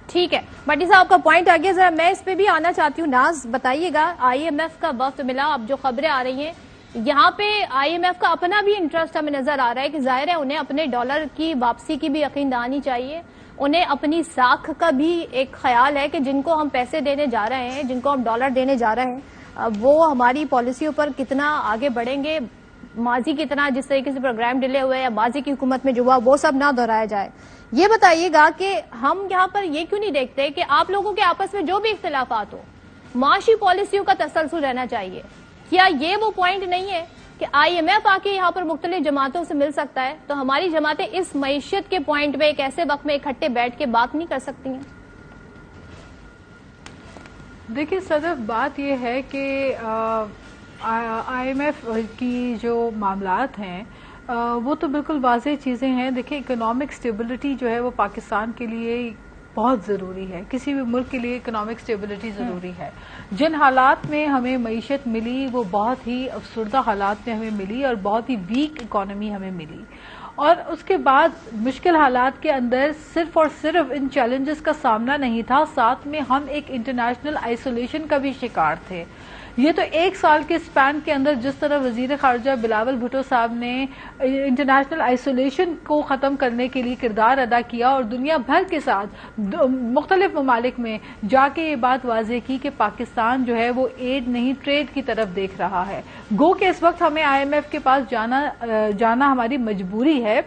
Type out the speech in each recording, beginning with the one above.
ٹھیک ہے بٹی صاحب کا پوائنٹ آ گیا. ذرا میں اس پہ بھی آنا چاہتی ہوں. ناز بتائیے گا, آئی ایم ایف کا وقت ملا, اب جو خبریں آ رہی ہیں یہاں پہ آئی ایم ایف کا اپنا بھی انٹرسٹ ہمیں نظر آ رہا ہے کہ ظاہر ہے انہیں اپنے ڈالر کی واپسی کی بھی یقین دہانی چاہیے, انہیں اپنی ساکھ کا بھی ایک خیال ہے کہ جن کو ہم پیسے دینے جا رہے ہیں, جن کو ہم ڈالر دینے جا رہے ہیں, وہ ہماری پالیسیوں پر کتنا آگے بڑھیں گے, ماضی کی طرح جس طریقے سے پروگرام ڈلے ہوئے یا ماضی کی حکومت میں جو ہوا وہ سب نہ دہرایا جائے. یہ بتائیے گا کہ ہم یہاں پر یہ کیوں نہیں دیکھتے کہ آپ لوگوں کے آپس میں جو بھی اختلافات ہو معاشی پالیسیوں کا تسلسل رہنا چاہیے. کیا یہ وہ پوائنٹ نہیں ہے کہ آئی ایم ایف آ کے یہاں پر مختلف جماعتوں سے مل سکتا ہے تو ہماری جماعتیں اس معیشت کے پوائنٹ پہ ایک ایسے وقت میں اکٹھے بیٹھ کے بات نہیں کر سکتی ہیں؟ دیکھیے صدف, بات یہ ہے کہ آئی ایم ایف کی جو معاملات ہیں وہ تو بالکل واضح چیزیں ہیں. دیکھیں اکنامک سٹیبلٹی جو ہے وہ پاکستان کے لیے بہت ضروری ہے, کسی بھی ملک کے لیے اکنامک سٹیبلٹی ضروری ہے. جن حالات میں ہمیں معیشت ملی وہ بہت ہی افسردہ حالات میں ہمیں ملی اور بہت ہی ویک اکانومی ہمیں ملی, اور اس کے بعد مشکل حالات کے اندر صرف اور صرف ان چیلنجز کا سامنا نہیں تھا, ساتھ میں ہم ایک انٹرنیشنل آئسولیشن کا بھی شکار تھے. یہ تو ایک سال کے اسپین کے اندر جس طرح وزیر خارجہ بلاول بھٹو صاحب نے انٹرنیشنل آئسولیشن کو ختم کرنے کے لیے کردار ادا کیا اور دنیا بھر کے ساتھ مختلف ممالک میں جا کے یہ بات واضح کی کہ پاکستان جو ہے وہ ایڈ نہیں ٹریڈ کی طرف دیکھ رہا ہے. گو کہ اس وقت ہمیں آئی ایم ایف کے پاس جانا ہماری مجبوری ہے,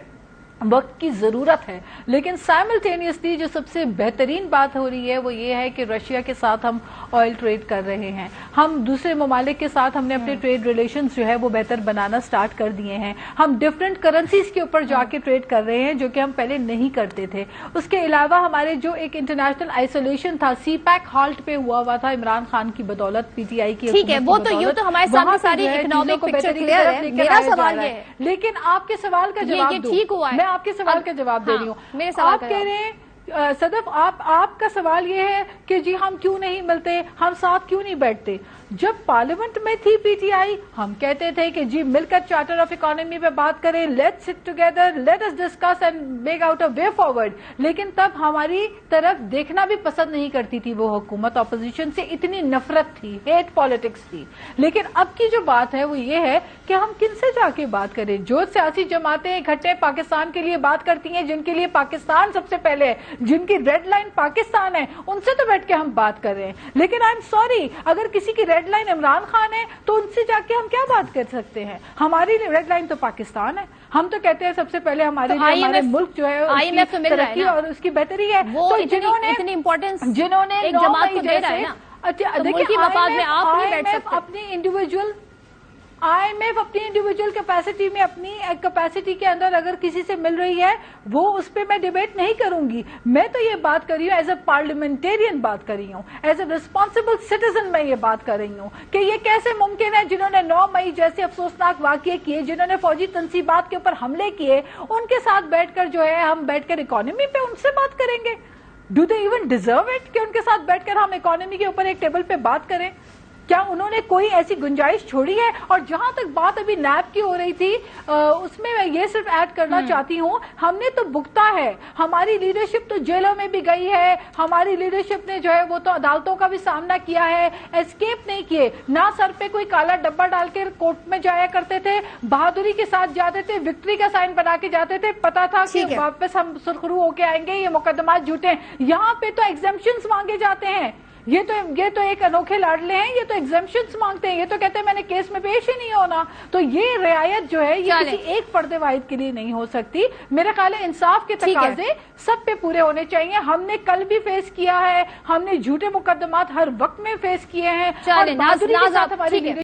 وقت کی ضرورت ہے, لیکن سائملٹینیسلی جو سب سے بہترین بات ہو رہی ہے وہ یہ ہے کہ رشیا کے ساتھ ہم آئل ٹریڈ کر رہے ہیں, ہم دوسرے ممالک کے ساتھ ہم نے اپنے ٹریڈ ریلیشنز جو ہے وہ بہتر بنانا سٹارٹ کر دیے ہیں, ہم ڈفرینٹ کرنسیز کے اوپر جا کے ٹریڈ کر رہے ہیں جو کہ ہم پہلے نہیں کرتے تھے. اس کے علاوہ ہمارے جو ایک انٹرنیشنل آئسولیشن تھا سی پیک ہالٹ پہ ہوا تھا عمران خان کی بدولت, پی ٹی آئی کی, ٹھیک ہے وہ تو یوں تو ہمارے سامنے ساری اکنامک پکچر کلیئر ہے. میرا سوال یہ ہے, لیکن آپ کے سوال کا جواب یہ ٹھیک ہوا ہے, میں آپ کے سوال کا جواب دے رہی ہوں. آپ کہہ رہے ہیں صدف, آپ کا سوال یہ ہے کہ جی ہم کیوں نہیں ملتے, ہم ساتھ کیوں نہیں بیٹھتے. جب پارلیمنٹ میں تھی پی ٹی آئی ہم کہتے تھے کہ جی مل کر چارٹر آف اکانومی پہ بات کریں, let's sit together, let us discuss and make out a way forward. لیکن تب ہماری طرف دیکھنا بھی پسند نہیں کرتی تھی وہ حکومت, اپوزیشن سے اتنی نفرت تھی, ہیٹ پالیٹکس تھی. لیکن اب کی جو بات ہے وہ یہ ہے کہ ہم کن سے جا کے بات کریں. جو سیاسی جماعتیں اکٹھے پاکستان کے لیے بات کرتی ہیں, جن کے لیے پاکستان سب سے پہلے ہے, جن کی ریڈ لائن پاکستان ہے, ان سے تو بیٹھ کے ہم بات کر رہے ہیں. لیکن آئی ایم سوری, اگر کسی کی ریڈ لائن عمران خان ہے تو ان سے جا کے ہم کیا بات کر سکتے ہیں. ہماری ریڈ لائن تو پاکستان ہے. ہم تو کہتے ہیں سب سے پہلے ہمارے ملک جو ہے اس کی ترقی اور اس کی بہتری ہے. تو جنہوں نے اپنی انڈیویجول آئی ایم ایف اپنی انڈیویجول کیپیسٹی میں اپنی کیپیسٹی کے اندر اگر کسی سے مل رہی ہے وہ اس پہ میں ڈیبیٹ نہیں کروں گی. میں تو یہ بات کر رہی ہوں ایز اے پارلیمنٹیرین بات کر رہی ہوں, ایز اے ریسپانسبل سٹیزن میں یہ بات کر رہی ہوں کہ یہ کیسے ممکن ہے جنہوں نے 9 مئی جیسے افسوسناک واقعے کیے, جنہوں نے فوجی تنصیبات کے اوپر حملے کیے, ان کے ساتھ بیٹھ کر جو ہے ہم بیٹھ کر اکانومی پہ ان سے بات کریں گے. Do they even deserve it کہ ان کے ساتھ بیٹھ کر ہم اکانومی کے اوپر ایک ٹیبل پہ بات کریں؟ کیا انہوں نے کوئی ایسی گنجائش چھوڑی ہے؟ اور جہاں تک بات ابھی نیب کی ہو رہی تھی اس میں یہ صرف ایڈ کرنا چاہتی ہوں, ہم نے تو بھگتا ہے, ہماری لیڈرشپ تو جیلوں میں بھی گئی ہے, ہماری لیڈرشپ نے جو ہے وہ تو عدالتوں کا بھی سامنا کیا ہے, اسکیپ نہیں کیے. نہ سر پہ کوئی کالا ڈبہ ڈال کے کورٹ میں جایا کرتے تھے, بہادری کے ساتھ جاتے تھے, وکٹری کا سائن بنا کے جاتے تھے, پتا تھا کہ واپس ہم سرخرو ہو کے آئیں گے, یہ مقدمات جھوٹے ہیں. یہاں پہ تو ایگزمپشنز مانگے جاتے ہیں. یہ تو ایک انوکھے لاڈلے ہیں, یہ تو ایگزمپشنز مانگتے ہیں, یہ تو کہتے ہیں میں نے کیس میں پیش ہی نہیں ہونا. تو یہ رعایت جو ہے یہ کسی ایک فرد واحد کے لیے نہیں ہو سکتی. میرے خیال ہے انصاف کے تقاضے سب پہ پورے ہونے چاہیے. ہم نے کل بھی فیس کیا ہے, ہم نے جھوٹے مقدمات ہر وقت میں فیس کیے ہیں, اور بہادری کے ساتھ ہماری